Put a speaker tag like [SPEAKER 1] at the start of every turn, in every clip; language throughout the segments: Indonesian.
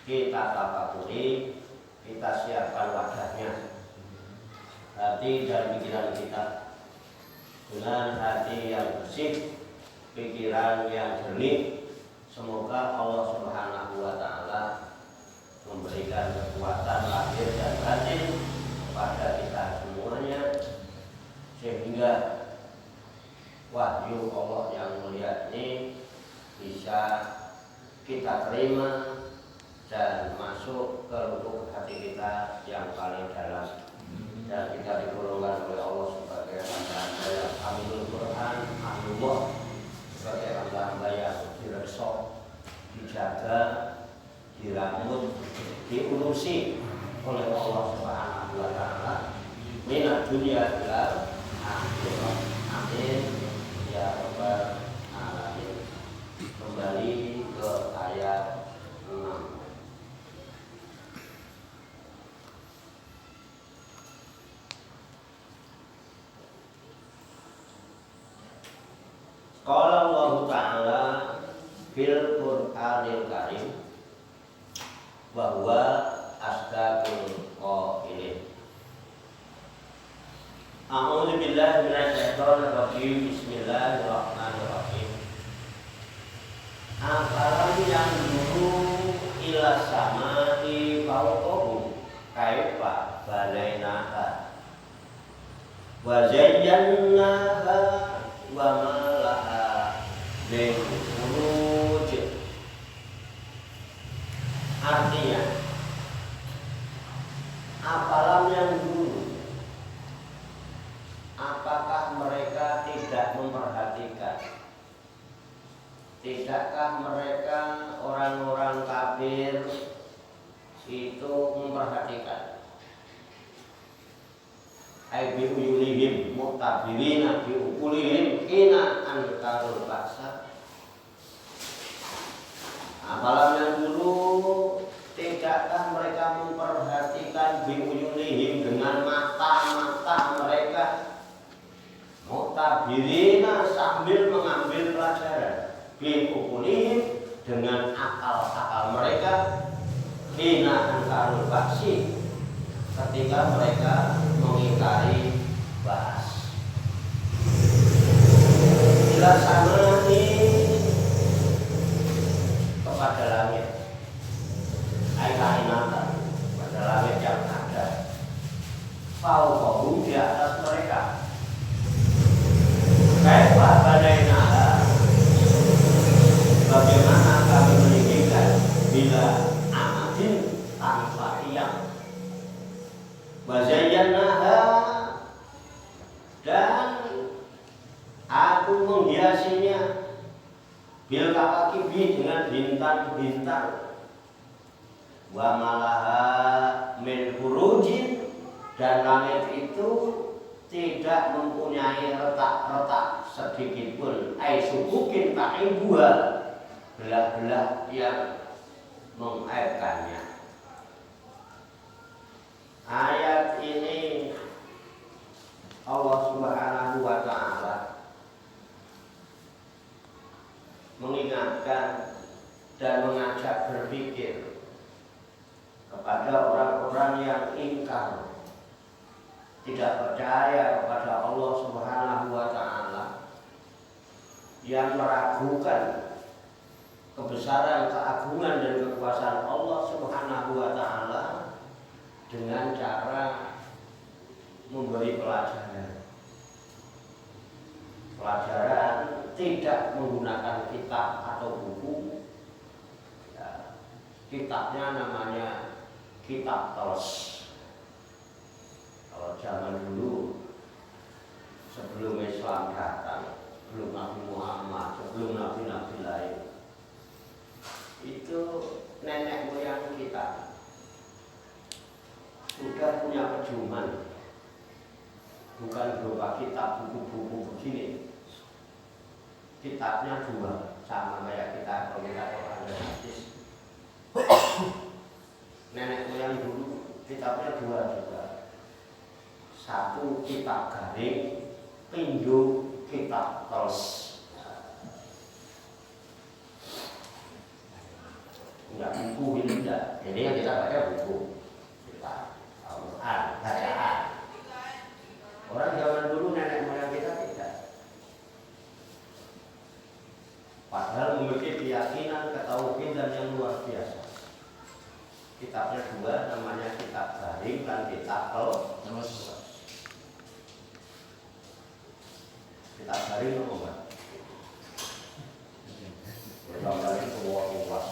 [SPEAKER 1] kita tafakuri, kita siapkan wadahnya, hati dan pikiran kita dengan hati yang bersih, pikiran yang jernih. Semoga Allah Subhanahu wa Ta'ala memberikan kekuatan lahir dan batin kepada kita semuanya, sehingga wahyu Allah yang mulia ini bisa kita terima dan masuk ke lubuk hati kita yang paling dalam, dan kita digolongkan oleh Allah sebagai hamba-hamba yang aminul Quran, aminullah, sebagai hamba-hamba yang diresok, dijaga, diramut, diurusi oleh Allah Subhanahu wa Ta'ala minad dunya ilal akhirah. Amin ya rabbal alamin. Kembali ke ayat 6. Qala Allah Ta'ala fil Qur'anil Karim wa huwa asdaqul qailin. A'udzu billahi minasy syaithanir rajim. Bismillahirrahmanirrahim. Afalam yanzuru ila samai fawqahum kaifa banainaha wa zayyanaha wa ma laha min furuj. Artinya, apalam yang dulu, apakah mereka tidak memperhatikan? Tidakkah mereka orang-orang kafir itu memperhatikan? Ai bi uyulihim mutabirina bi ukulihim ina ankarul baksa. Apalam yang dulu, tidakkah mereka memperhatikan bi uyulihim dengan mata-mata mereka, mutabirina sambil mengambil pelajaran, bi ukulihim dengan akal-akal mereka, ina ankarul baksi, ketika mereka mengingkari bahas. Bila sama ini kepada langit, kainatan pada langit yang ada, fauqahum di atas mereka, kaifa banainaha, bagaimana kami meninggikan bila amadin tanpa tiang, wazayyanaha, dan aku menghiasinya, bil kawakibi, dengan bintang-bintang, wa malaha min furujin, dan langit itu tidak mempunyai retak-retak sedikit pun, ai subukin ta'ibuha, belah-belah yang mengaibkannya. Ayat ini Allah Subhanahu wa Ta'ala mengingatkan dan mengajak berpikir kepada orang-orang yang ingkar, tidak percaya kepada Allah Subhanahu wa Ta'ala, yang meragukan kebesaran, keagungan dan kekuasaan Allah Subhanahu wa Ta'ala, dengan cara memberi pelajaran tidak menggunakan kitab atau buku, ya, kitabnya namanya kitab teles. Kalau zaman dulu, sebelum Islam datang, sebelum Nabi Muhammad, sebelum nabi-nabi lain, itu nenek moyang kita sudah punya pedoman, bukan berupa kitab buku-buku begini. Kitabnya dua, sama kayak kita kalau kita Quran dan hadis. Nenek moyang dulu kitabnya dua juga. Satu kitab garing, pindu kitab teles. Enggak buku ini enggak. Ini yang kita baca buku. Kita Al-Quran, bacaan. Orang zaman dulu nenek moyang kita tidak. Padahal memiliki keyakinan, ketauhidan yang luar biasa. Kitabnya dua, namanya kitab garing dan kitab al-Quran. Kitab garing apa Mbak? Gambarnya semua luas.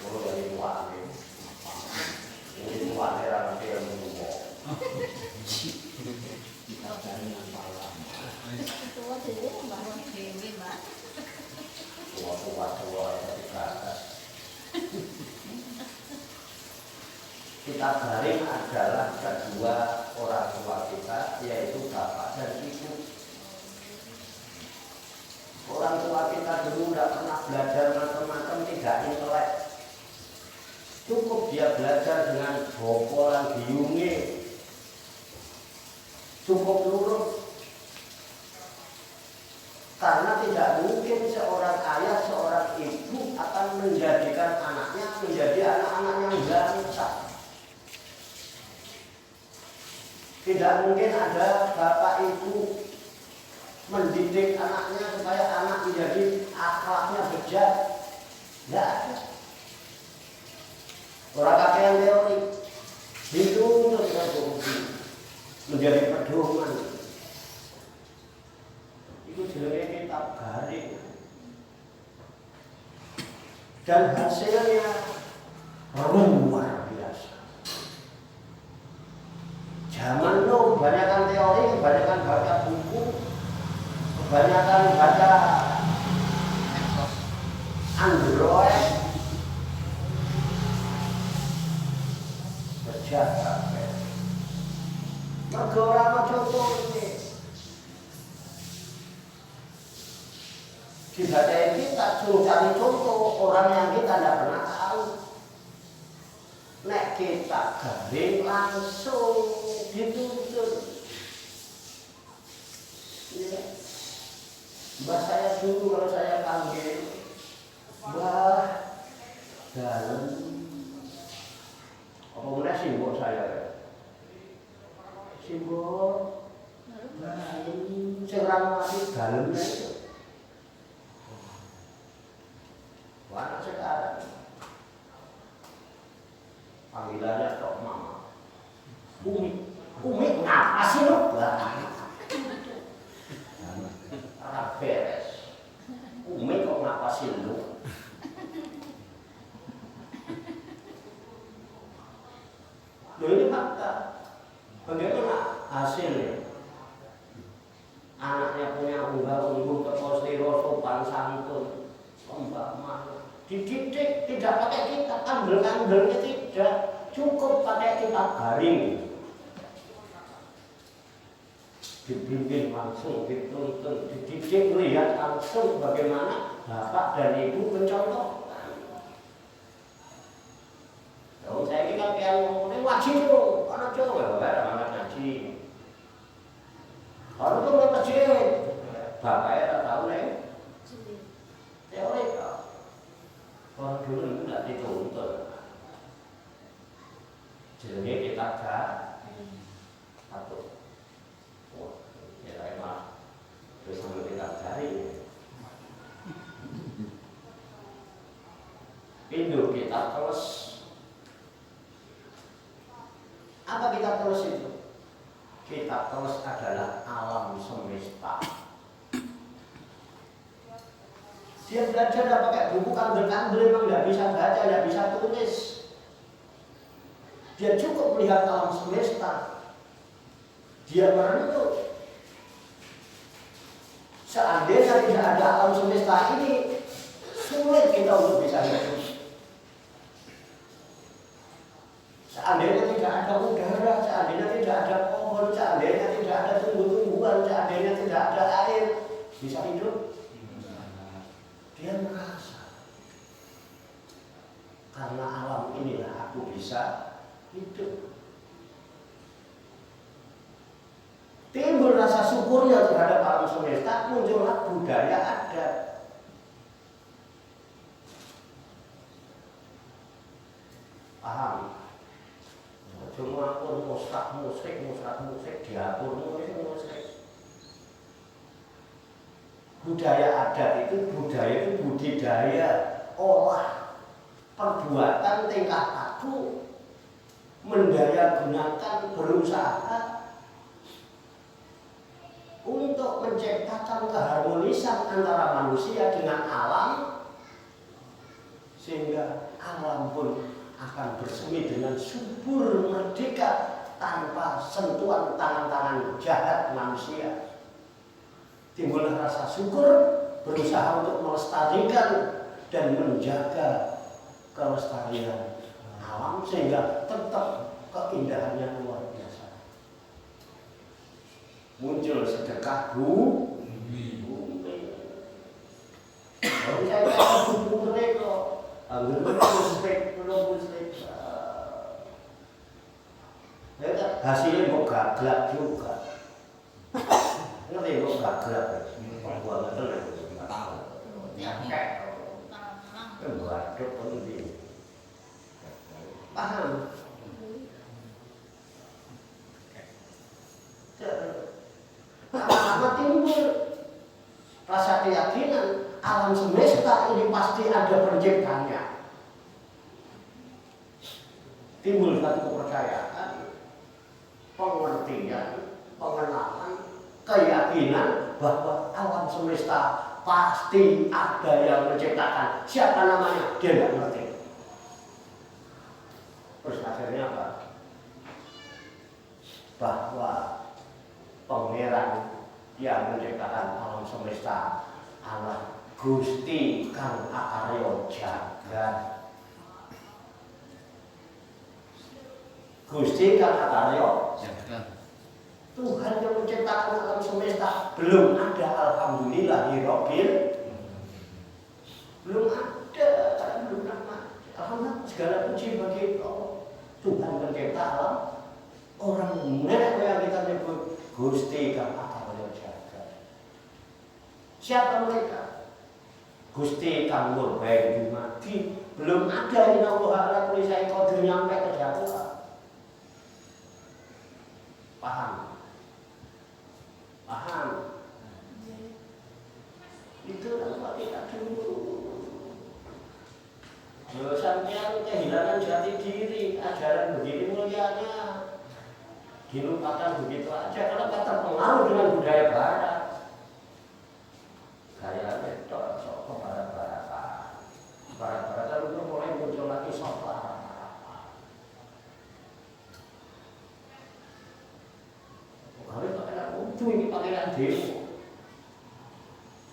[SPEAKER 1] Kalau dari luar ini luar daerah nanti yang menunggu. Kitab garing yang malam.
[SPEAKER 2] Tua dulu bangun dewi Mbak.
[SPEAKER 1] Tua ketika atas. Kitab garing adalah kedua orang tua kita, yaitu bapak dan ibu. Orang tua kita dulu tidak pernah belajar macam-macam, tidak intelek. Cukup dia belajar dengan bopolan biunge. Cukup lurus. Karena tidak mungkin seorang ayah, seorang ibu akan menjadikan anaknya menjadi anak-anak yang bangsa. Tidak mungkin ada bapak ibu mendidik anaknya supaya anak menjadi akhlaknya bejat. Tidak ada. Orang kakek yang teori itu menjadi pedoman. Itu jenenge kitab garing. Dan hasilnya luar biasa. Zaman dulu kebanyakan teori, kebanyakan baca buku, kebanyakan baca Android, berjaga. Mergo ora ana contohne. Dibaca kita suruh cari contoh orang yang kita tidak pernah tahu. Nek kita garing langsung dituntut. Ya. Mbah saya dulu kalau saya panggil Mbah dalam apa mulai simbol saya simbol serang masih dalamnya itu. Wah, anak sekarang panggilannya tok mama. Umi ngapa sih lo? Arah beres. Umi kok ngapa sih lo? Loh ini fakta. Bagaimana hasilnya? Anaknya punya unggah-ungguh kepostiro sopan santun, pembama. Dididik tidak pakai kitab, ambil-ambilnya tidak. Cukup pakai kitab garing. Dibimbing langsung, dituntun, dididik, melihat langsung bagaimana bapak dan ibu mencontohkan. Kalau saya ini kan yang ngomongnya wajib loh, anak cowok, bapak ada anak ngaji. Kalau itu nggak masjid, bapaknya tak tahu nih. Teori kok. Kalau dulu itu nggak dituntun. Jadi kita satu. Wah, ya emang terus sambil kita cari. Pindu kita terus. Apa kita terus itu? Kita terus adalah alam semesta. Dia belajar tidak pakai buku kandel-kandel, memang tidak bisa baca, tidak bisa tulis. Dia cukup melihat alam semesta. Dia merenung. Seandainya tidak ada alam semesta ini, sulit kita untuk bisa hidup. Seandainya tidak ada udara, seandainya tidak ada pohon, seandainya tidak ada tumbuh-tumbuhan, seandainya tidak ada air, bisa hidup? Dia merasa karena alam inilah aku bisa hidup. Timbul rasa syukurnya terhadap alam semesta, muncullah budaya adat. Paham? Cuma pun musrik diatur musrik. Budaya adat itu budidaya, olah, perbuatan, tingkah laku, mendaya gunakan, berusaha untuk menciptakan keharmonisan antara manusia dengan alam, sehingga alam pun akan bersemi dengan subur merdeka tanpa sentuhan tangan-tangan jahat manusia. Timbullah rasa syukur, berusaha untuk melestarikan dan menjaga kelestarian alam sehingga tetap keindahannya luar biasa. Muncul sedekah bumi. Kalau saya kata bumi kok, belum musrik. Hasilnya mau gaglak juga. Ngerti kok gaglak? Pembuangan itu nggak tahu. Nyakek. Waduh penting. Paham? Lama-lama timbul rasa keyakinan alam semesta ini pasti ada penciptanya. Timbul satu kepercayaan, pengertian, pengenalan, keyakinan bahwa alam semesta pasti ada yang menciptakan. Siapa namanya? Dia nggak ngerti. Terus akhirnya apa? Bahwa pangeran yang menciptakan alam semesta Allah Gusti Kang Akarya Jagat. Gusti Kang Akarya Jagat. Tuhan yang menciptakan alam semesta. Belum ada alhamdulillahirabbil. Belum ada. Alhamdulillah segala puji bagi Allah. Tuhan pencipta alam. Orang mana yang kita nyebut Gusti Kang Akarya Jagat. Siapa mereka? Gusti Kang Murbain Dumadi. Belum ada innallaha ala kulli syai'in qadir nyampe ke jatuh. Paham? Paham? Itu apa kita dulu. Sampai kehilangan jati diri, ajaran begini mulianya dilupakan begitu aja karena kita terpengaruh dengan budaya barat. Gaya metode sok barat-baratan itu mulai muncul lagi sok barat. Harus pakai lucu ini pakaian demo.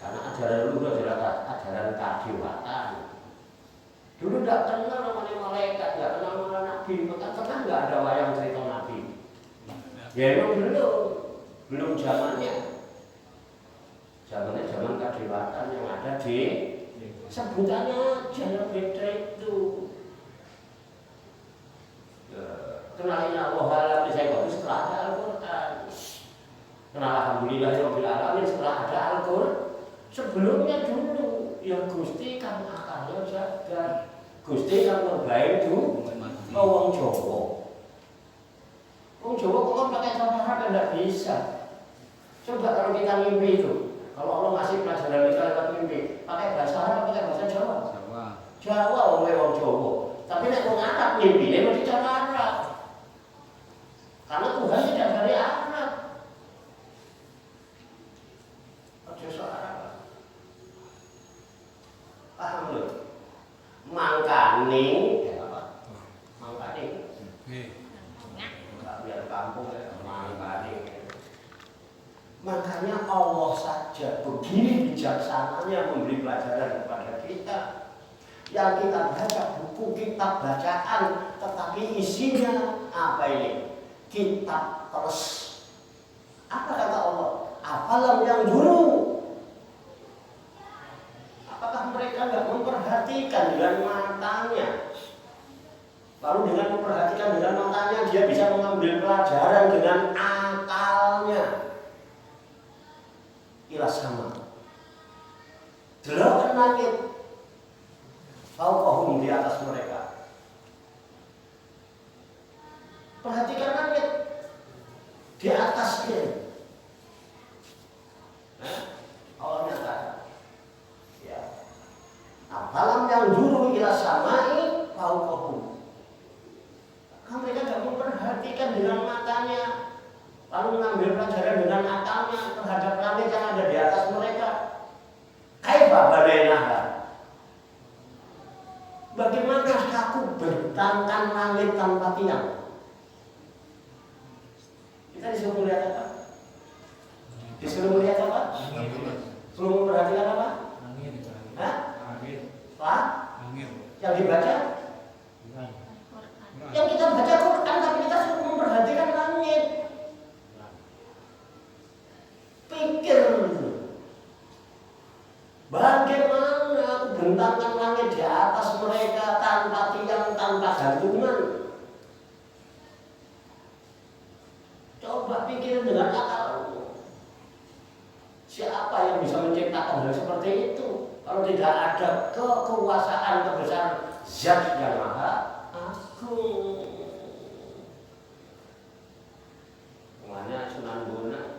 [SPEAKER 1] Karena ajaran dulu adalah ajaran kadewatan. Dulu tidak kenal namanya malaikat, tidak kenal namanya nabi, maka pernah nggak ada wayang cerita nabi. Ya memang belum zamannya. Zamannya zaman kadewatan yang ada di sebutannya jangan beda itu. Kenalin Allah alam saya baru setelah ada Al-Quran. Kenal alhamdulillahirabbil alamin setelah ada Al-Quran. Sebelumnya dulu ya Gusti Kang Akarya Jagat. Gusti Kang Murbain Dumadi. Wong Jawa. Wong Jawa kok pakai cara Arab enggak bisa. Coba kalau kita mimpi itu, kalau Allah ngasih pelajaran kita lewat mimpi, pakai bahasa Arab, pakai bahasa Jawa. Jawa wong Jawa. Tapi nek wong Arab mimpine mesti cara Arab. Karena Tuhan tidak dari Arab. Aja sok Arab. Paham lho? Mangkane apa? Mangkane. Biar kampung ya, mangkane. Makanya Allah saja begini bijaksananya memberi pelajaran kepada kita. Yang kita baca buku kitab bacaan, tetapi isinya apa ini? Kitab terus. Apa kata Allah? Afalam yang dulu. Apakah mereka nggak memperhatikan dengan matanya? Lalu dengan memperhatikan dengan matanya dia bisa mengambil pelajaran dengan akalnya. ila sama. Delok langit fauqahum di atas mereka. Perhatikan langit di atasnya. Allah nyatakan, ya. Apalam yang juru ila samai fauqahum. Kan mereka tidak memperhatikan dengan matanya, lalu mengambil pelajaran dengan akalnya terhadap langit yang ada di atas mereka. Kaifa banainaha. Bagaimana aku bentangkan langit tanpa tiang? Kita disuruh melihat apa? Disuruh melihat apa? Suruh memperhatikan apa? Hah? Pak? Yang dibaca? Yang kita baca Quran, tapi kita suruh memperhatikan langit. Pikir, bagaimana aku bentangkan langit di atas mereka tanpa tiang, tanpa gantungan. Coba pikirin dengan akalmu. Siapa yang bisa menciptakan hal seperti itu? Kalau tidak ada kekuasaan kebesaran Zat yang Maha Agung. Makanya Sunan Bonang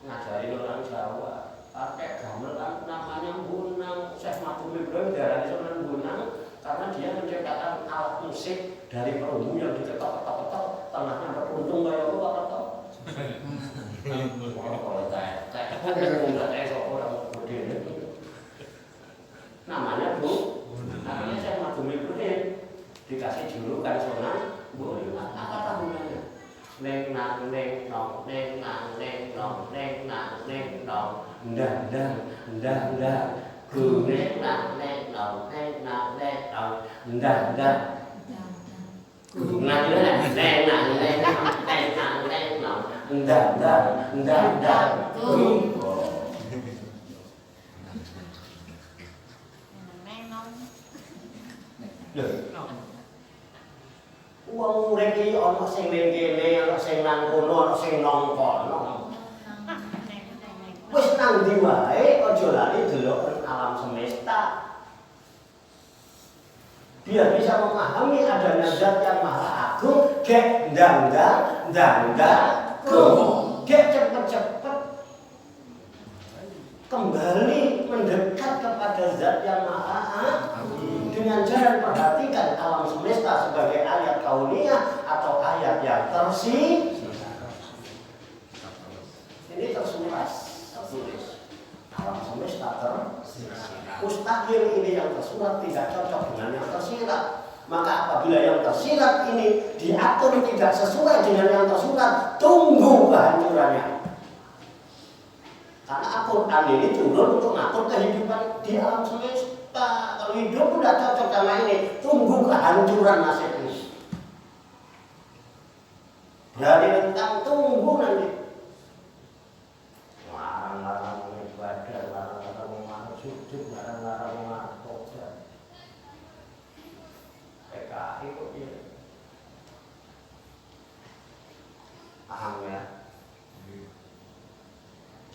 [SPEAKER 1] ngajarin orang Jawa pakai gamelan namanya Bonang. Syekh Madhum Ibrahim darahnya Sunan Bonang karena dia menciptakan alat musik dari perunggu yang diketok-ketok-ketok tengahnya beruntung kayak apa ketok. Namanya namanya Syekh Madhum Ibrahim dikasih julukan Sunan Bonang. Apa tahunannya? Neng nang neng nong neng nang neng nong neng nang neng nong ndang ndang ndang ndang ku neng nang neng nong neng nang neng nong ndang ndang ku nang neng neng nang neng nong neng nang neng nong ndang ndang ndang ndang ku wong urip iki ana sing ning kene, ana sing nang kono, ana sing nang kono. Wis nang ndi wae aja lali delok alam semesta. Biar bisa memahami adanya zat yang maha agung, gek ndang-ndang, ndang-ndang, gek cepet-cepet kembali mendekat kepada zat yang maha agung dengan cara perhatikan alam semesta sebagai ayat kauniyah atau ayat yang ini tersurat tertulis alam semesta mustahil ini yang tersurat tidak cocok dengan yang tersirat. Maka apabila yang tersirat ini diatur tidak sesuai dengan yang tersurat, tunggu kehancurannya. Karena Al-Quran ini turun untuk mengatur kehidupan di alam semesta. Kalau hidup udah cocok sama ini, tunggu kehancuran nasib ini. Berani tentang tunggu nanti. Larang-larang ibadah, larang-larang sujud, larang-larang tobat. PKI kok ya. Paham ya?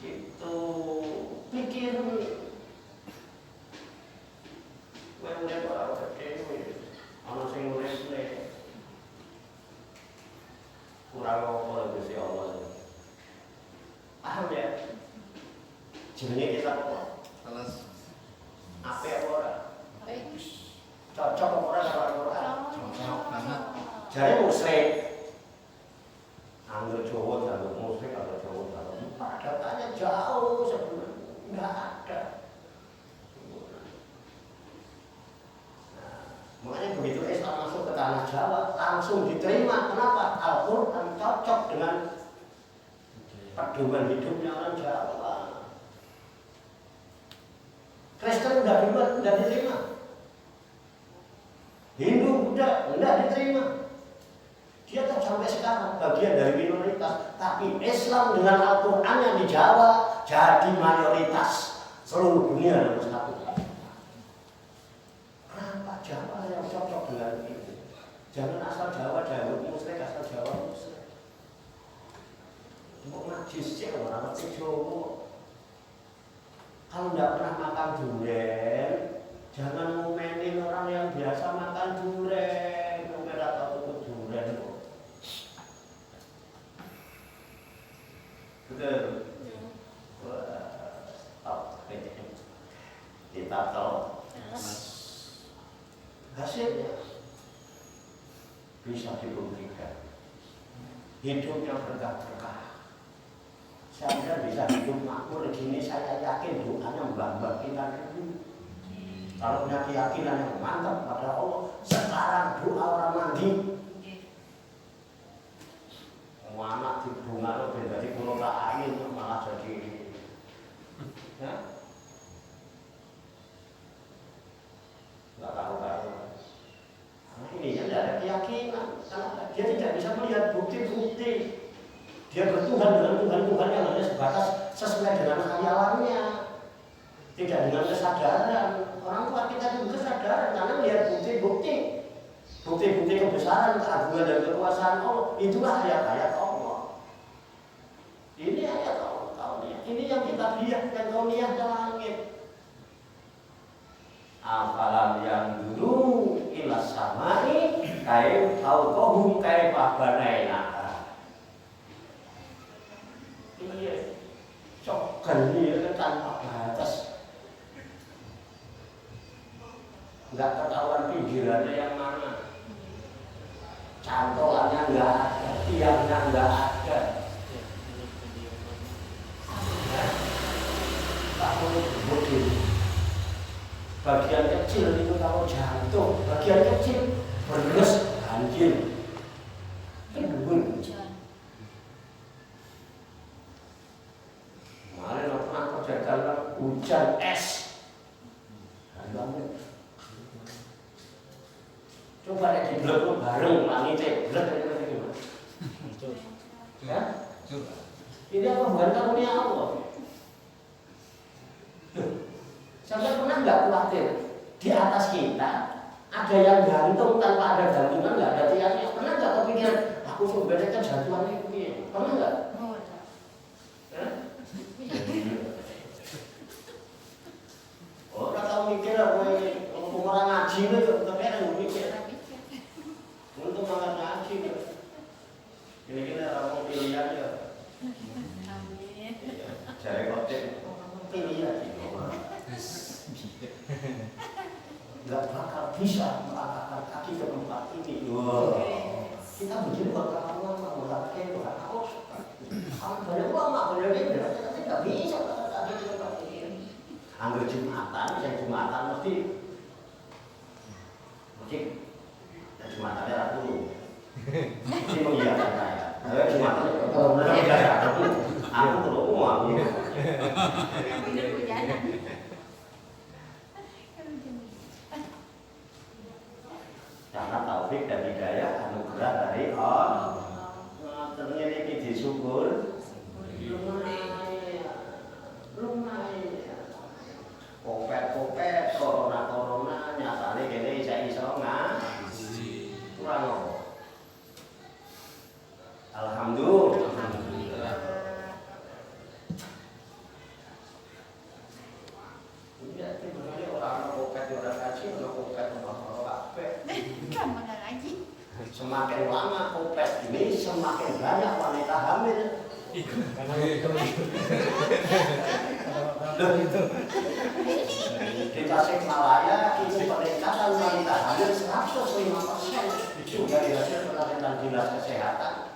[SPEAKER 1] Gitu pikir urip ora gede ana sing urip kurang apa Gusti Allah. Paham ya? Jenenge kita apa? Alas. Apik apa ora? Apik. Cocok apa ora karo Al-Qur'an? Cocok banget. Jare musyrik. Anggo Jawa jaluk musyrik atau Jawa jaluk padatannya jauh sebenarnya nggak ada. Nah, makanya begitu Islam masuk ke tanah Jawa langsung diterima. Kenapa? Al-Quran cocok dengan pedoman hidupnya orang Jawa. Kristen udah diterima, Hindu Buddha enggak diterima. Dia tetap sampai sekarang bagian dari minoritas, tapi Islam dengan Al-Qur'annya di Jawa jadi mayoritas seluruh dunia nomor satu. Kenapa Jawa yang cocok dengan itu? Jangan asal Jawa musyrik, asal Jawa musyrik. Mau ngaji sih orang ngerti Jawa. Kalau nggak pernah makan durian, jangan ngomelin orang yang biasa makan durian. Ngomel atau tutup durian kok. Betul. Wah, kita tahu hasilnya bisa dibuktikan. Hidupnya berkah-berkah. Saya bisa hidup makmur gini, saya yakin doanya mbak-mbak kita dulu. Kalau punya keyakinan yang mantap pada Allah, sekarang doa orang mandi. Anak di bunga itu beda di pulau lain malah jadi ya? Nggak tahu-tahu. Nah, ini tidak ada keyakinan. Karena dia tidak bisa melihat bukti-bukti. Dia bertuhan dengan Tuhan-Tuhan yang hanya sebatas sesuai dengan khayalannya, tidak dengan kesadaran. Orang tua kita juga kesadaran karena melihat bukti-bukti, bukti-bukti kebesaran, keagungan dan kekuasaan Allah. Itulah ayat-ayat Allah. Ini ayat Allah, kauniyah. Ini yang kita lihat dan kauniyah dan langit. Afalam yang dulu ilas samai kain fauqahum kaifa banaina. Iya, sok geni tanpa batas. Enggak ketahuan pinggirannya yang mana. Cantolannya enggak ada, tiangnya enggak ada. Tak boleh bodi. Bagian kecil itu kalau jantung, bagian kecil beres banjir. Kedua. Kemarin aku kerja dalam hujan es. Coba lihat di blog bareng langitnya, blog ini gimana? Ya? Ini apa bukan karunia Allah? Sampai pernah nggak khawatir di atas kita ada yang gantung tanpa ada gantungan, nggak ada tiangnya? Pernah nggak kepikiran aku sebenarnya kan jatuhannya ini? Pernah nggak? Orang tahu mikir apa ini? Orang ngaji itu, tapi ada yang mikir. Untuk makan ngaji itu. Ini kita orang pilihan ya. Cari kotek pilihan itu. Nggak bakal bisa melangkahkan kaki ke tempat ini. Kita begini bakal lama melangkah Tuhan. Kalau banyak uang, banyak ini, tapi nggak bisa melangkah kaki ke tempat ini. Anggur Jumatan, yang Jumatan mesti Jumatannya aku ini mengiyakan saya. Jumatan aku terus uang. Karena taufik dan hidayah anugerah dari Allah. Ternyata ini disyukur. Lumayan. Kopet-kopet, corona nyatane kene iso ngaji. Kurang apa? Alhamdulillah. Iya, sebenarnya orang kopet orang ngaji, orang kopet orang kabeh.
[SPEAKER 2] Kamu nggak ngaji?
[SPEAKER 1] Semakin lama kopet ini semakin banyak wanita hamil. Di Tasikmalaya itu peningkatan wanita hamil 105% itu dari hasil penelitian dinas kesehatan.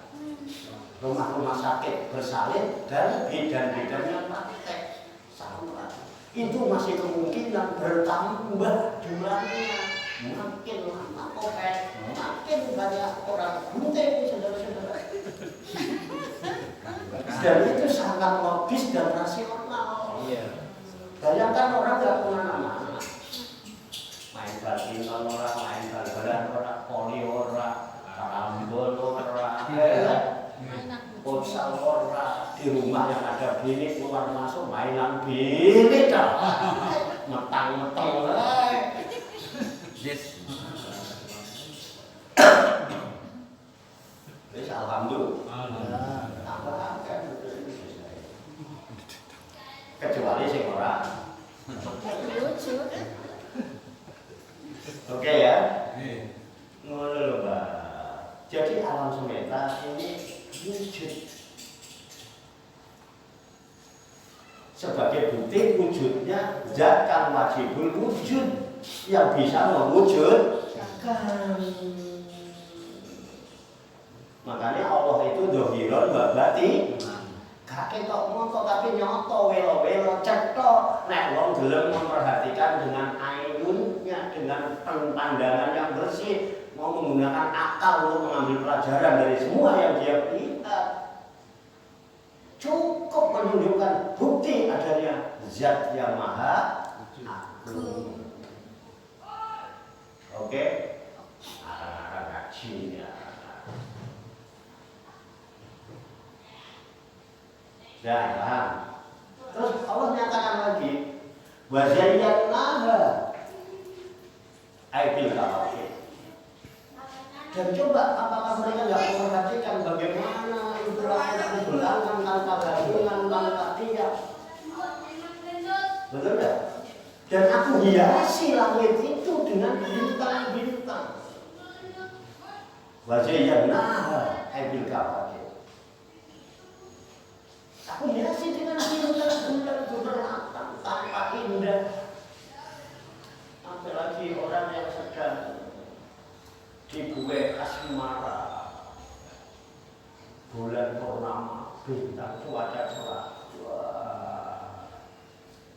[SPEAKER 1] Rumah-rumah sakit bersalin dan bidan-bidan yang praktek sama. Itu masih kemungkinan bertambah jumlahnya. Makin lama kopet, makin banyak orang bunting, saudara-saudara. Dan itu sangat logis dan rasional. Bayangkan orang nggak kemana-mana, main badminton orang, main bal-balan orang, poli orang, karambol orang, futsal orang, di rumah yang ada bilik keluar masuk mainan bilik, metang-metang. Wis alhamdulillah. Kecuali sing ora
[SPEAKER 2] Wujud.
[SPEAKER 1] Oke ya. Ngono lho, Mbak. Jadi alam semesta ini wujud. Sebagai bukti wujudnya zat kang wajibul wujud yang bisa mewujudkan. Makanya Allah itu dohiron wa batin. Gak ketok moto tapi nyoto welo-welo cetok. Nek wong gelem memperhatikan dengan ainunnya, dengan pandangan yang bersih, mau menggunakan akal untuk mengambil pelajaran dari semua yang dia lihat. Cukup menunjukkan bukti adanya zat yang maha agung. Oke? Ngajinya. Jangan. Terus Allah nyatakan lagi, wazayyanaha aibil kawakib. Dan coba apakah mereka nggak memperhatikan bagaimana itu langit bergelangan tanpa gabungan, tanpa tiap. Betul nggak? Dan aku hiasi langit itu dengan bintang-bintang. Wazayyanaha aibil kawakib. Aku hiasi dengan bintang-bintang bermatang tanpa indah. Apalagi orang yang sedang dibuai asmara, bulan purnama, bintang cuaca cerah. Wah,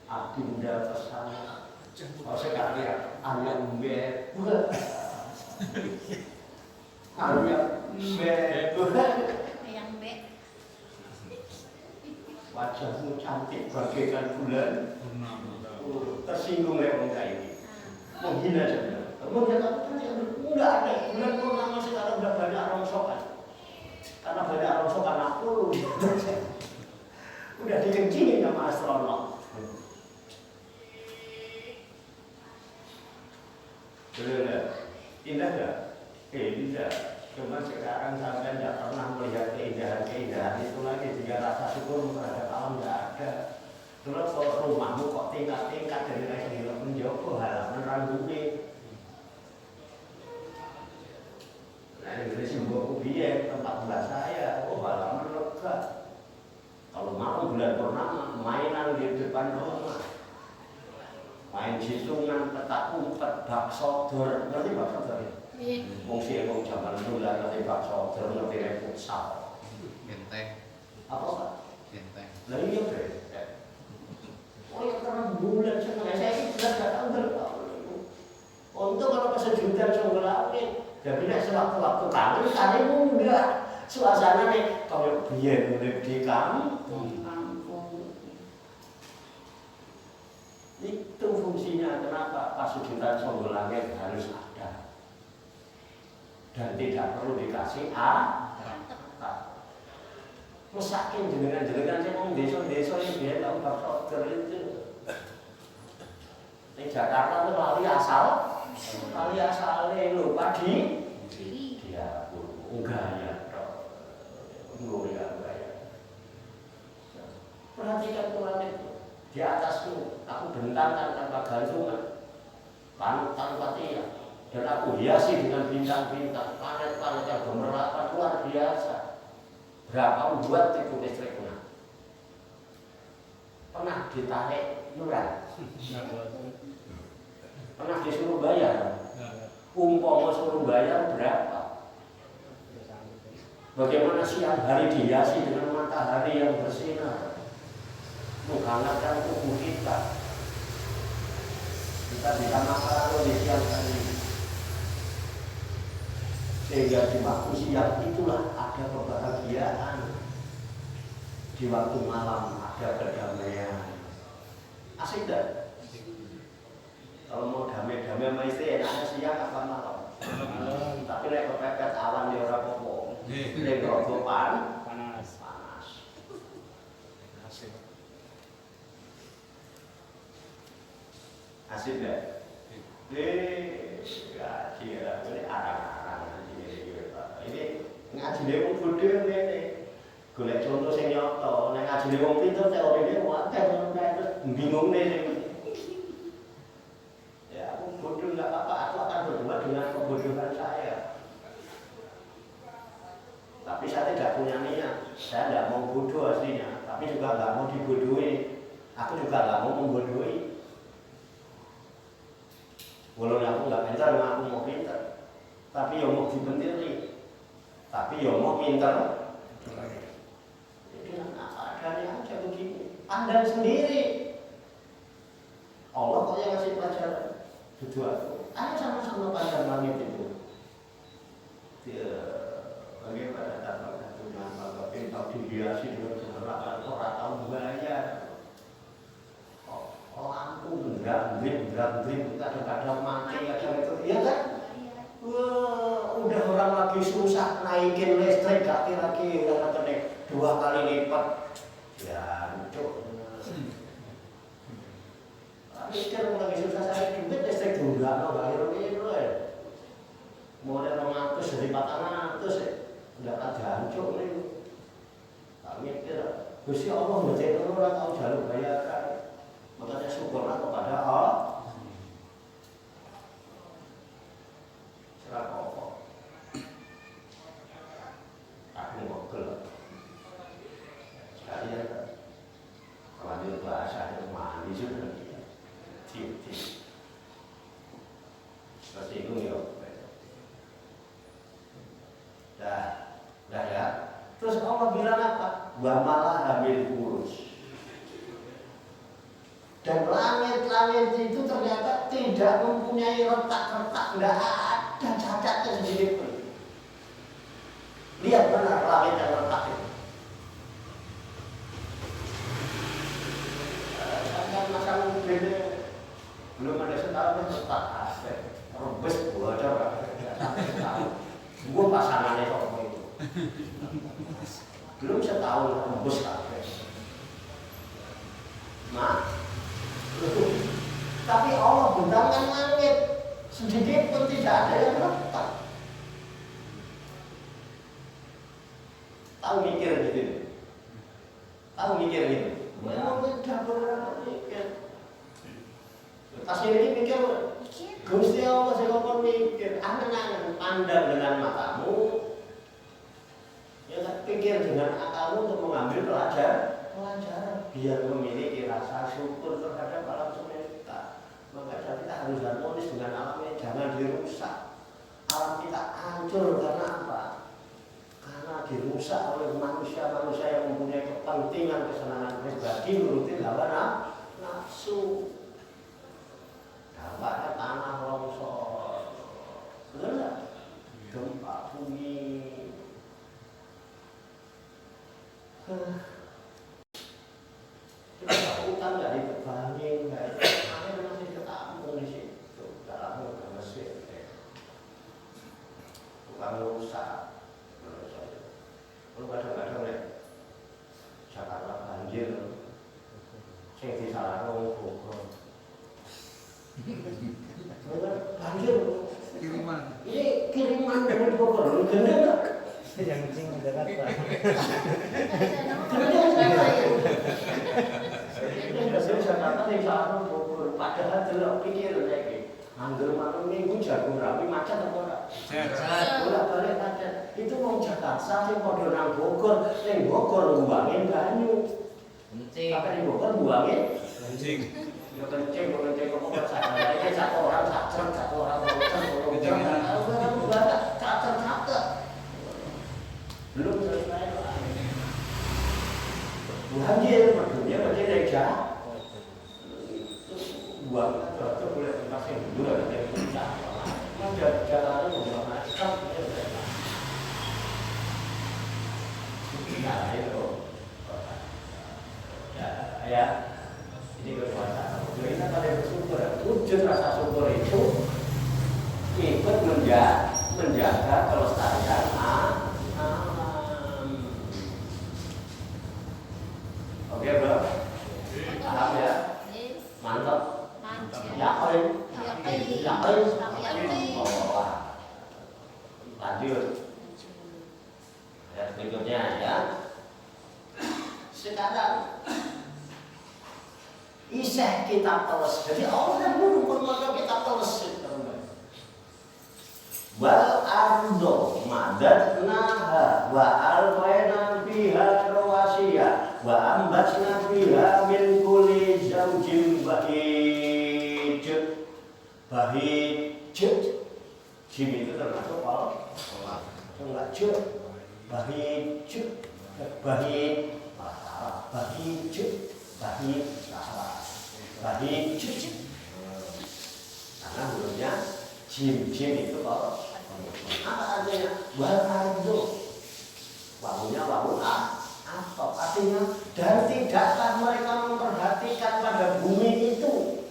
[SPEAKER 1] adinda pesana. Oh sekarang ya, ayam beb,
[SPEAKER 2] Yang B.
[SPEAKER 1] Wajahmu cantik bagaikan bulan. Tersinggung oleh orang ini. Menghina saja. Kemudian aku tanya, enggak ada bulan purnama sekarang udah banyak rongsokan. Karena banyak rongsokan aku udah dikencingin sama astronom. Betul, indah enggak? Indah. Cuma sekarang sampai tidak pernah melihat keindahan-keindahan itu lagi, sehingga rasa syukur terhadap alam tidak ada. Terus kalau rumahmu kok tingkat-tingkat dari rasa hilang menjauh halaman rambutnya. Nah ini simbol biaya tempat belah saya, halaman lega. Kalau malam bulan purnama, mainan di depan rumah. Main jisungan, petak umpet, bakso dor, ngerti bakso dor ya? Wong wong zaman dulu lah ngerti bakso, terus ngerti futsal.
[SPEAKER 3] Benteng.
[SPEAKER 1] Apa Pak?
[SPEAKER 3] Benteng.
[SPEAKER 1] Lah iya benteng. Oh ya karena bulan semuanya saya ini jelas gak tahu berapa. Untuk kalau kesejutan sungguh langit, jadi nek sewaktu-waktu kangen kali enggak. Suasana nih kalau biyen urip di kampung. Itu fungsinya kenapa pasujudan sungguh langit harus ada. Dan tidak perlu dikasih mesakin jenengan-jenengan sing wong desa-desa iki biyen tak bakso itu. Ning Jakarta itu lali asale lho padi. Dia gaya tok. Gaya. Perhatikan Tuhan itu. Di atasmu aku bentangkan tanpa gantungan. Tanpa tiang. Dan aku hiasi dengan bintang-bintang, planet-planet yang gemerlapan luar biasa. Berapa buat itu listriknya? Pernah ditarik yuran? Pernah disuruh bayar? Umpama suruh bayar berapa? Bagaimana siang hari dihiasi dengan matahari yang bersinar, menghangatkan tubuh kita. Kita bisa makan di siang hari. Sehingga di waktu siang itulah ada kebahagiaan. Di waktu malam ada kedamaian. Asik dah. Kalau mau damai-damai sama istri enaknya siang apa malam? Tapi nek kepepet awan ya ora apa-apa. Nek robokan panas. Asik dah. Gaji lah, ini arang-arang ini ngajine wong bodho ngene. Golek contoh sing nyata, nek ngajine wong pinter teorine wae terus bingungne sing tidak punya niat. Saya tidak mau bodoh aslinya, tapi juga nggak mau dibodohi. Aku juga nggak mau membodohi. Walaupun aku nggak pintar, aku mau pintar. Tapi yang mau dibentiri, tapi yang mau pintar. Jadi apa adanya aja begini. Pandang sendiri. Allah kok yang ngasih pelajaran. Duduk aku. Ayo sama-sama pandang langit itu. Bagaimana tanpa Tuhan, maka pintar dihiasi dengan keberatan orang tahu bayar. Oh ampun, berat, kadang-kadang mati, kadang itu, iya kan? Wah, udah orang lagi susah naikin listrik, gak kira-kira katanya 2 kali lipat. Ya, cuk. Mikir lagi susah saya duit listrik juga, no, gak kira-kira ya. Mulai 200 dari 400 ya, udah ada hancur nih. Tak mikir, Gusti Allah ngecek orang tahu jalur bayaran. Makanya syukurlah kepada Allah. Serah pokok. Aku ngogel. Sekalian lanjut bahasa itu mandi sudah. Tiup-tiup. Seperti itu ya. Dah ya. Terus Allah bilang apa? Wa malah hamil kurus. Dan langit-langit itu ternyata tidak mempunyai retak-retak, tidak ada cacatnya sedikit pun. Lihat benar langit yang retak itu. Kan masa mobil belum ada setahun retak aspek, rebes bocor, sampai setahun. Gue pasangannya kok itu. Belum setahun rebes aspek. Tapi Allah bentangkan langit sedikit pun tidak ada yang retak. Tahu mikir gitu? Tahu mikir gitu? Memang tidak pernah mikir. Tas ini mikir, Gusti Allah saya mikir, angan-angan pandang dengan matamu, ya pikir dengan akalmu untuk mengambil pelajaran biar memiliki rasa syukur terhadap alam semesta. Maka kita harus harmonis dengan alamnya, jangan dirusak. Alam kita hancur karena apa? Karena dirusak oleh manusia-manusia yang mempunyai kepentingan kesenangan pribadi menuruti hawa nafsu. Dampaknya tanah longsor, benar nggak? Gempa bumi. Utang nggak diterbangin, nggak itu masih ketemu di situ. Dalamnya udah mesin, bukan rusak. Kalau kadang-kadang ya Jakarta banjir, sing disalahkan wong Bogor. Banjir.
[SPEAKER 3] Kiriman.
[SPEAKER 1] Ini kiriman dari Bogor, gede nggak?
[SPEAKER 4] Yang penting Jakarta.
[SPEAKER 1] Jakarta yang salah Bogor, padahal delok pikir lagi. Angger malam minggu jagung rapi macet apa ora? Bolak-balik macet. Itu wong Jakarta sing padha nang Bogor, ning Bogor mbuangin banyu.
[SPEAKER 4] Kencing.
[SPEAKER 1] Apa ning Bogor mbuangin?
[SPEAKER 3] Kencing.
[SPEAKER 1] Ya kencing kok sadar iki satu orang sacer, satu orang bocor. Cacer. Belum selesai lah. Banjir, dunia banjir aja. Buang cocok boleh dipasang dulu ada yang puncak. Jalan itu bukan macam nah itu ya ini kekuasaan. Kita pada bersyukur, wujud rasa syukur itu ikut menjaga kelestarian alam. Oke bro, paham ya? Mantap. Yakin. Oh, lanjut. Ya, berikutnya ya. Sekarang iseh kita teles. Jadi Allah dulu pun kita teles. Wal ardo madatnaha wa alwa bahijau, bahijau, bahijau, bahijau. Karena hurufnya jim itu kalau apa artinya? Walado. Wawunya wawu atau artinya dan tidakkah mereka memperhatikan pada bumi itu?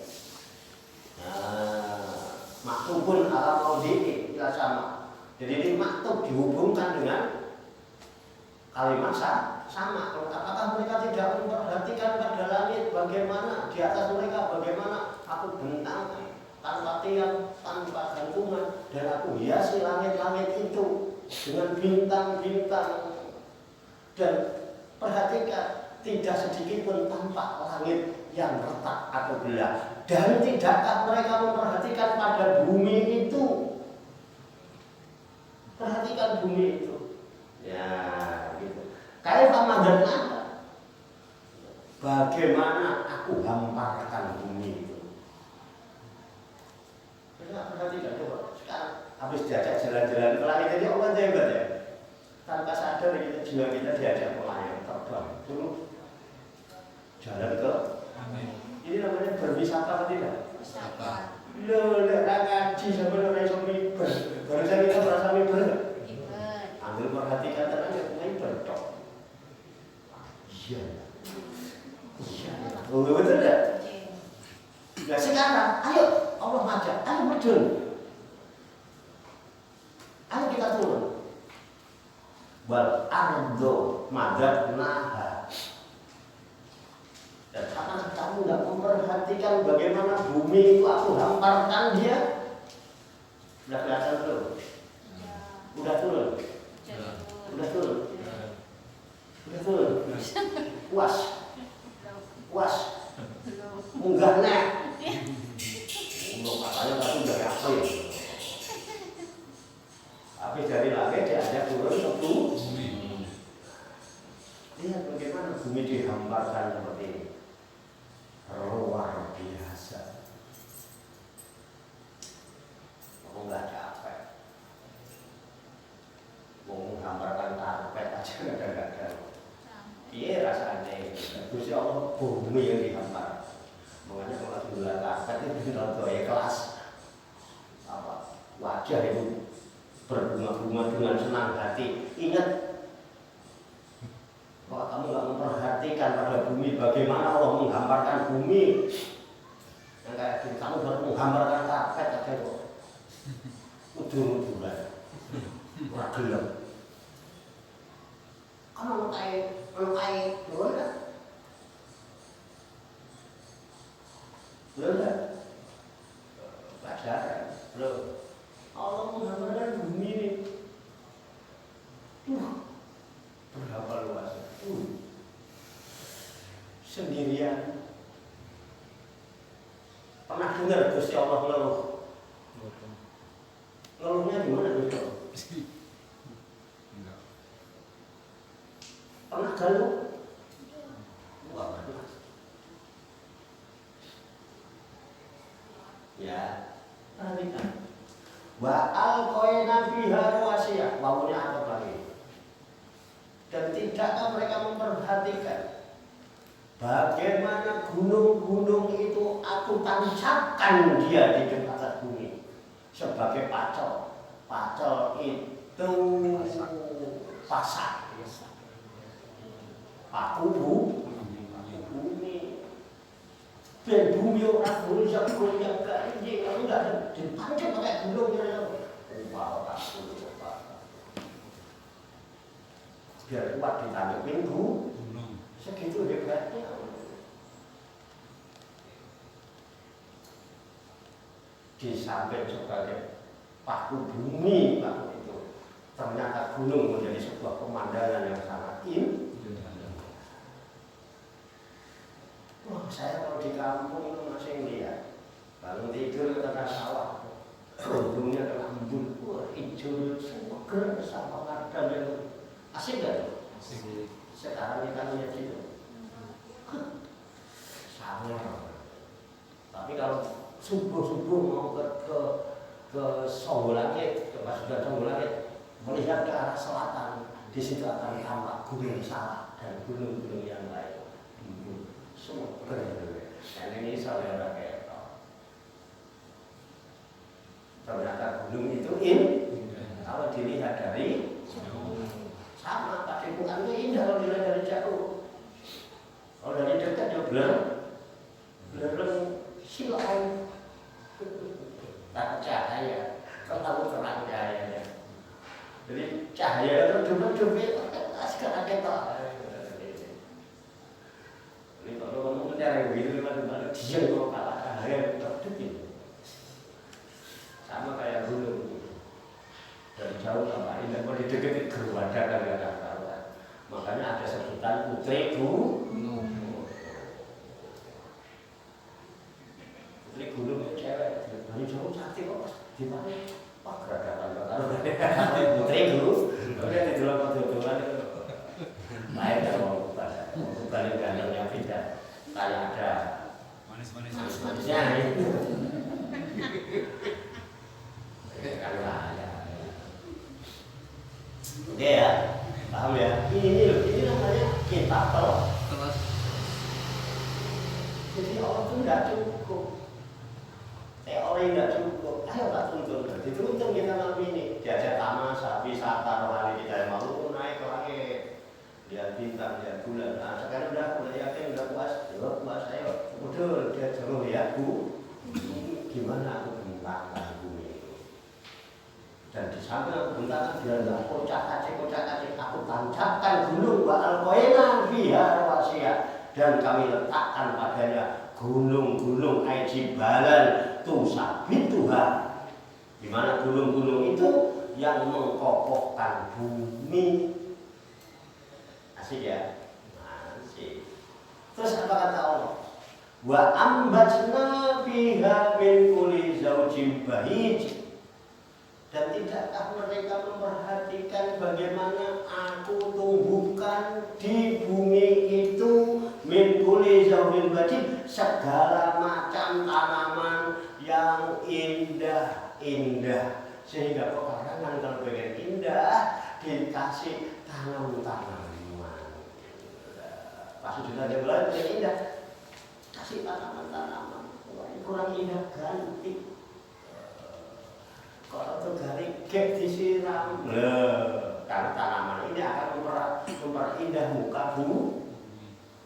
[SPEAKER 1] Maktubun ala maudhi'i ila sama. Jadi ini maktub dihubungkan dengan kalimat sama. Apakah mereka tidak memperhatikan pada langit bagaimana di atas mereka bagaimana aku bentangkan tanpa tiang, tanpa gantungan, dan aku hiasi langit-langit itu dengan bintang-bintang. Dan perhatikan, tidak sedikit pun tampak langit yang retak atau gelap. Dan tidakkah mereka memperhatikan pada bumi itu? Perhatikan bumi itu. Ya, gitu. Kaifa madannaha? Bagaimana aku hamparkan bumi itu? Kita perhatikan coba. Sekarang habis diajak jalan-jalan ke langit ini Allah hebat ya. Tanpa sadar kita jiwa kita diajak melayang terbang. Dulu jalan ke ini namanya berwisata atau tidak?
[SPEAKER 2] Wisata.
[SPEAKER 1] Loh, tidak ngaji sampai orang yang miber. Barusan kita merasa miber. Ambil perhatikan tenang ya, miber dong. Iya. Iya. Oh, betul tidak? Nah sekarang, ayo Allah ngajak, ayo mudun. Ayo kita turun. Wal ardo madatnaha. Dan apakah kamu tidak memperhatikan bagaimana bumi itu aku hamparkan dia? Sudah kelihatan belum? Udah turun? Udah turun? Udah turun? Puas? Puas? Munggah nek? Katanya tapi dari apa ya? Habis dari langit diajak turun ke bumi. Lihat bagaimana bumi dihamparkan seperti ini. Luar biasa. Mau nggak capek, mau menggambarkan karpet aja nggak ada. Iya rasanya. Terus ya Allah bumi yang dihampar. Makanya kalau bulan karpet itu nonton ya kelas. Apa wajah itu berbunga-bunga dengan senang hati. Ingat. Kalau kamu nggak memperhatikan pada bumi, bagaimana Allah menggambarkan bumi? Yang kayak gini, kamu baru menggambarkan karpet aja kok. Udur-uduran, kurang gelap. Kamu melukai, belum kan? Belum kan? Pelajaran, belum. Allah menggambarkan bumi ini. Berapa luasnya? Sendirian. Pernah dengar Gusti Allah ngeluh? Ngeluhnya gimana Gusti Allah? Pernah galuh? Wah, pernah. Ya, perhatikan. Wa alqaina fiha rawasiya, wawunya apa lagi? Dan tidakkah mereka memperhatikan bagaimana gunung-gunung itu aku tancapkan dia di atas bumi sebagai pacol. Pacol itu pasak. Paku bumi. Ben bumi orang goyang ganjing. Kalau tidak ditancap pakai gunung biar kuat ditancap minggu segitu hebatnya. Di samping sebagai paku bumi paku itu ternyata gunung menjadi sebuah pemandangan yang sangat indah. Wah, saya kalau di kampung itu masih lihat bangun tidur ke tengah sawah, ujungnya ke embun, wah hijau semua seger sama kadang yang asik gak tuh? Asik. Sekarang kita lihat itu sangat. Tapi kalau subuh-subuh mau ke Songgolangit, ke Pasuruan Songgolangit, melihat ke arah selatan, di situ akan tampak gunung Salak dan gunung-gunung yang lain. Semua keren. Dan ini saudara ketok. Ternyata gunung itu kalau dilihat dari sama Pak Depungan itu indah kalau dilihat dari jauh. Kalau dari dekat dia belereng silau. Tak cahaya, kau tahu terang cahayanya. Jadi cahaya itu cuma sekarang ketok. Ini kalau kamu mencari begitu gimana dia mau kalah cahaya tertutup. Sama kayak gunung. Dari jauh sama ini, kalau didekati gerwada kan gak ada karuan. Makanya ada sebutan putri gunung. Putri gunung itu cewek. Dari jauh cantik kok, di mana? Wah geradakan karuan. Putri gunung, udah di dalam kodokan itu. Lain kan mau balik gantengnya beda. Kayak ada manis-manisnya itu. Kan layak. Oke ya, paham ya? Ini namanya kitab kelas. Jadi orang itu tidak cukup, teori tidak cukup. Ayo tak tuntun, dituntun kita malam ini. Diajak tamasya, wisata rohani kita yang mau naik ke langit. Lihat bintang, lihat bulan. Nah sekarang udah yakin, udah puas. Yuk puas, ayo. Betul, dia suruh lihat gimana aku bentangkan bumi. Dan di sana bentangkan dia tidak kocak-kacik. Aku tancapkan gunung wa alqaina fiha rawasiya, dan kami letakkan padanya gunung-gunung aijibalan tusabituha, di mana gunung-gunung itu yang mengkokohkan bumi. Asik ya? Asik. Terus apa kata Allah? Wa ambatna fiha min kulli zawjin bahij. Dan tidakkah mereka memperhatikan bagaimana aku tumbuhkan di bumi itu min kulli zawjin bahij, segala macam tanaman yang indah-indah. Sehingga pekarangan kalau pengen indah dikasih tanam-tanaman. Kasih juga dia bilang yang indah, kasih tanaman-tanaman. Kurang indah ganti. Kalau itu garigek disiram, karena tanaman ini akan memperindah muka bumi.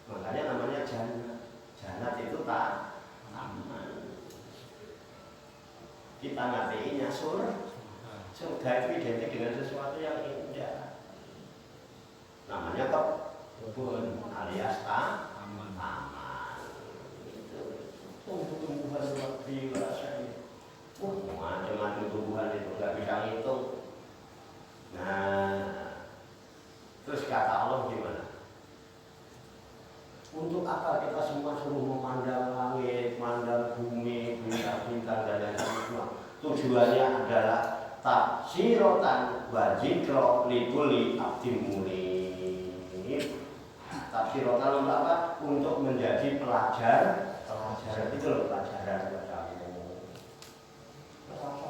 [SPEAKER 1] Makanya namanya jannat. Jannat itu tanaman. Kita ngertiinnya surga itu identik dengan sesuatu yang indah. Namanya kebun alias taman. Itu tumbuh-tumbuhan luar biasa. Macam-macam tumbuhan itu nggak bisa ngitung. Nah, terus kata Allah gimana? Untuk apa kita semua suruh memandang langit, memandang bumi, bintang-bintang dan lain-lain semua? Tujuannya adalah tafsirotan wa dzikra likulli abdin munib. Tafsirotan untuk apa? Untuk menjadi pelajaran itu loh, pelajaran buat kamu.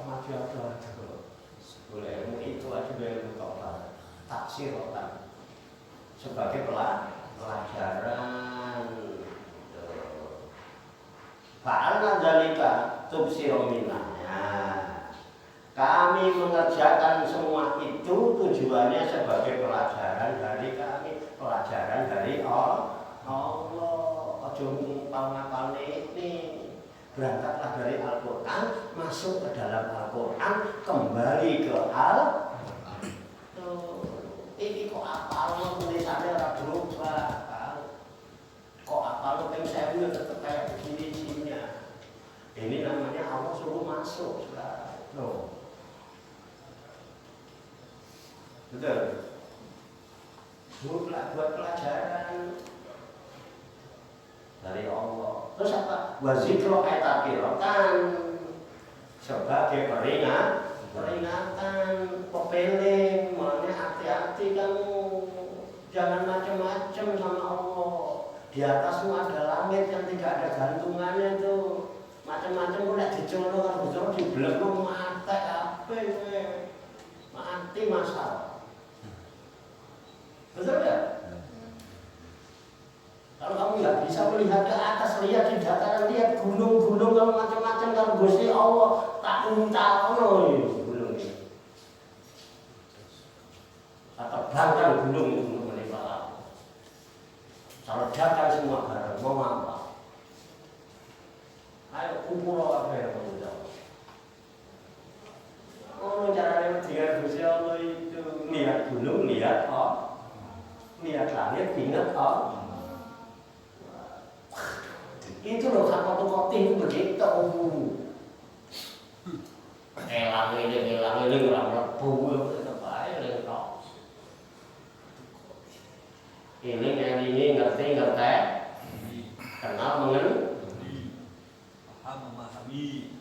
[SPEAKER 1] Maju aja boleh ilmu itu aja ilmu total taksirotan sebagai pelajaran. Fa'alna dzalika tubsiromina. Kami mengerjakan semua itu tujuannya sebagai pelajaran dari kami, pelajaran dari Allah. Ojo ngapal-ngapal ini. Berangkatlah dari Al-Quran, masuk ke dalam Al-Quran, kembali ke Al-Quran. Ini kok apa lo tulisannya orang berubah? Kok apa lo pengen saya tetap kayak begini isinya? Ini namanya Allah suruh masuk. Loh. Betul. Buat pelajaran dari Allah. Terus apa? Wazikro etapirotan sebagai peringatan, pepeling, makanya hati-hati kamu, jangan macam-macam sama Allah. Di atasmu ada langit yang tidak ada gantungannya tuh, macam-macam udah dicolok, dicolok di belakang mata apa? mati masalah. Betul ya? Kalau kamu nggak bisa melihat ke atas, lihat di dataran, lihat gunung-gunung, kalau macam-macam, kalau Gusti Allah tak untalno gunung ini. Tak terbangkan gunung itu untuk menimpa kamu. Kalau ledakan semua barang, mau apa? Ayo kumpul apa yang kamu jawab. Oh, caranya dengan Gusti Allah itu lihat gunung, lihat lihat langit, ingat itu loh kakak kopi itu begitu. Elang ini ngelang lebu itu baik lengkap. Ini ngerti, kenal mengerti,
[SPEAKER 3] paham memahami.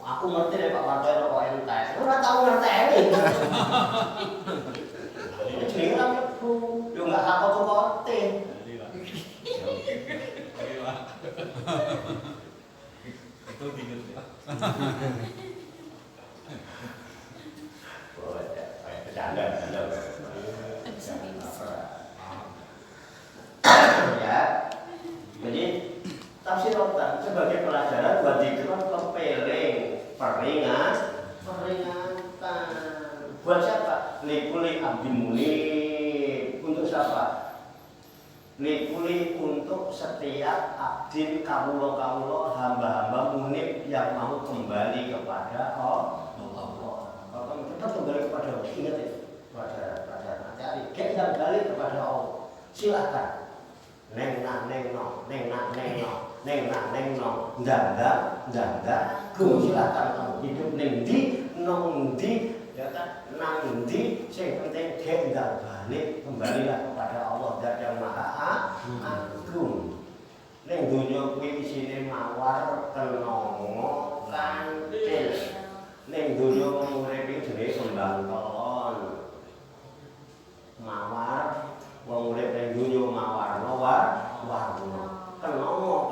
[SPEAKER 1] Aku ngerti deh Pak Warto rokok entes. Ora tau ngerteni. Ini jenenge ora mlebu. Yo enggak hakot-kote.
[SPEAKER 3] Itu diinget ya.
[SPEAKER 1] Oh, bercanda. Ya. Jadi tafsir Al-Quran sebagai pelajaran buat dikron kepeling peringatan. Buat siapa? Likuli abdi munib. Untuk siapa? Likuli untuk setiap abdin kawula-kawula hamba-hamba munib yang mau kembali kepada Allah. Kalau kamu tetap kembali kepada Allah, ingat itu pelajaran cari. Kita kembali kepada Allah. Silakan. Neng no, ndanda, silakan kamu hidup neng di, ya kan, nang di, yang penting kita balik, kembalilah kepada Allah Zat yang Maha Agung. Neng dunia kuwi isine mawar kenongo kantil. Neng dunia urip iki jenenge kembang telon. Mawar wong urip neng dunia mawarna warna. Kenongo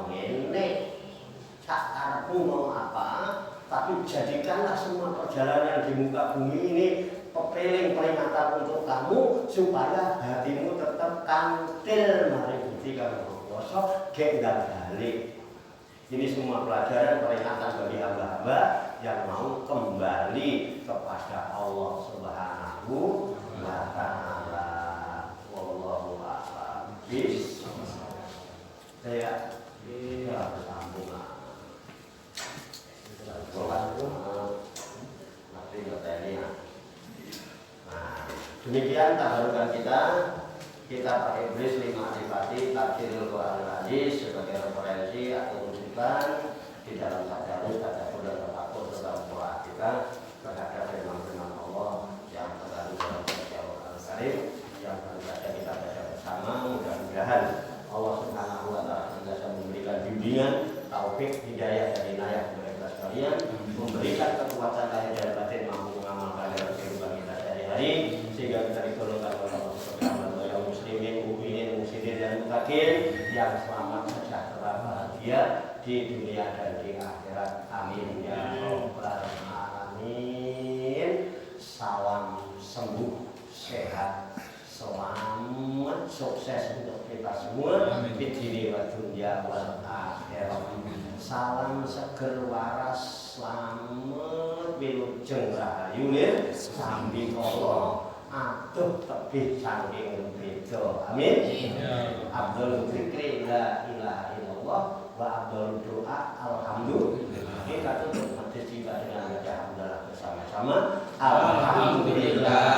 [SPEAKER 1] ngene. Sak karepmu mau apa? Tapi jadikanlah semua perjalanan di muka bumi ini pepeling peringatan untuk kamu supaya hatimu tetap kantil mari ketika kamu poso gek balik. Ini semua pelajaran peringatan bagi hamba-hamba yang mau kembali kepada Allah Subhanahu wa taala. Wallahu a'lam. Saya bersambung. Demikian tabarukan kita pakai iblis 5 adipati tafsirul Quran hadis sebagai referensi atau rujukan di dalam tadarus tadabbur dan tafakur dalam Quran kita terhadap firman-firman Allah yang terkandung dalam Al-Qur'an Karim yang baru saja kita baca bersama. Mudah-mudahan Allah Subhanahu wa taala senantiasa memberikan bimbingan, taufik, hidayah dan inayah kepada kita sekalian, memberikan kekuatan lahir dan batin mampu mengamalkan dalam kehidupan kita sehari-hari sehingga kita digolongkan oleh Allah Subhanahu wa taala muslimin, mukminin, muslimin dan muttaqin yang selamat, sejahtera, bahagia di dunia dan di akhirat. Amin ya rabbal alamin. Salam sembuh, sehat, selamat, sukses untuk kita semua di dunia wa dunya wal akhirat. Salam seger waras, selamat wilujeng rahayu lir sambi kala aduh tebih saking beda. Amin. Abdul dzikri la ilaha illallah wa abdul doa alhamdulillah. Kita tutup majlis kita dengan baca hamdalah bersama-sama. Alhamdulillah.